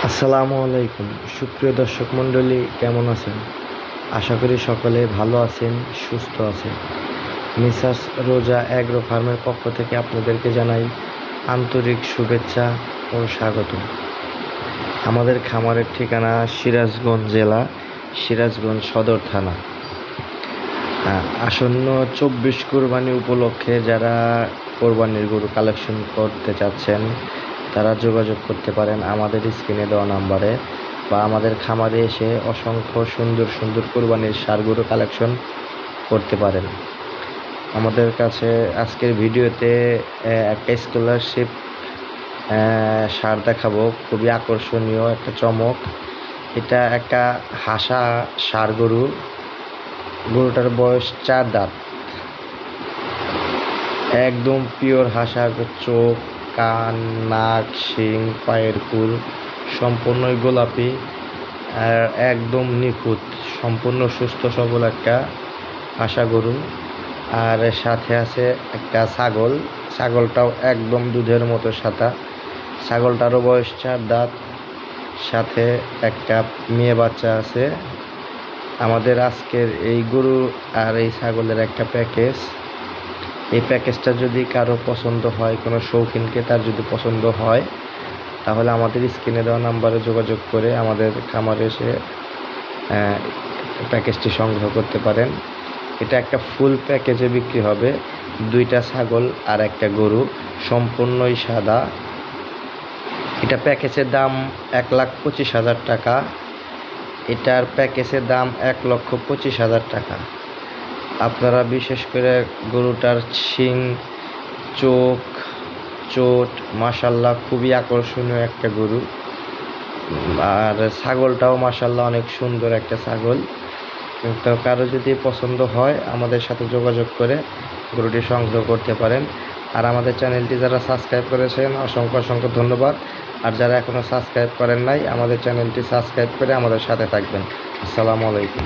আসসালামু আলাইকুম সুপ্রিয় দর্শক মণ্ডলী, কেমন আছেন? আশা করি সকলে ভালো আছেন, সুস্থ আছেন। মিসাস রোজা অ্যাগ্রো ফার্মের পক্ষ থেকে আপনাদেরকে জানাই আন্তরিক শুভেচ্ছা ও স্বাগত। আমাদের খামারের ঠিকানা সিরাজগঞ্জ জেলা, সিরাজগঞ্জ সদর থানা। আসন্ন 24 কোরবানি উপলক্ষে যারা কোরবানির গরু কালেকশন করতে চাচ্ছেন তারা যোগাযোগ করতে পারেন আমাদের স্ক্রিনে দেওয়া নাম্বারে, বা আমাদের খামারে এসে অসংখ্য সুন্দর সুন্দর কোরবানির ষাঁড় গরু কালেকশন করতে পারেন। আমাদের কাছে আজকের ভিডিওতে একটা স্কলারশিপ ষাঁড় দেখাবো, খুবই আকর্ষণীয় একটা চমক। এটা একটা হাসা ষাঁড় গরু। গরুটার বয়স 4 দাঁত, একদম পিওর হাসা। চোখ, কান, নাক, শিং, পায়ের ফুল সম্পূর্ণই গোলাপি আর একদম নিখুঁত, সম্পূর্ণ সুস্থ সবল একটা হাসা গরু। আর সাথে আছে একটা ছাগল, ছাগলটাও একদম দুধের মতো সাদা। ছাগলটারও বয়স 4 দাঁত, সাথে একটা মেয়ে বাচ্চা আছে। আমাদের আজকের এই গরু আর এই ছাগলের একটা প্যাকেজ। এই প্যাকেজটা যদি কারো পছন্দ হয়, কোনো শৌখিনকে তার যদি পছন্দ হয়, তাহলে আমাদের স্ক্রিনে দেওয়া নাম্বারে যোগাযোগ করে আমাদের খামারে এসে প্যাকেজটি সংগ্রহ করতে পারেন। এটা একটা ফুল প্যাকেজে বিক্রি হবে, 2টা ছাগল আর একটা গরু, সম্পূর্ণই সাদা। এটা প্যাকেজের দাম 1,25,000 টাকা। এটার প্যাকেজের দাম 1,25,000 টাকা। আপনারা বিশেষ করে গরুটার শিং, চোখ, চোট মাশাল্লাহ খুবই আকর্ষণীয় একটা গরু। আর ছাগলটাও মাশাল্লাহ অনেক সুন্দর একটা ছাগল। তো কারো যদি পছন্দ হয় আমাদের সাথে যোগাযোগ করে গরুটি সংগ্রহ করতে পারেন। আর আমাদের চ্যানেলটি যারা সাবস্ক্রাইব করেছেন অসংখ্য অসংখ্য ধন্যবাদ। আর যারা এখনও সাবস্ক্রাইব করেন নাই, আমাদের চ্যানেলটি সাবস্ক্রাইব করে আমাদের সাথে থাকবেন। আসসালামু আলাইকুম।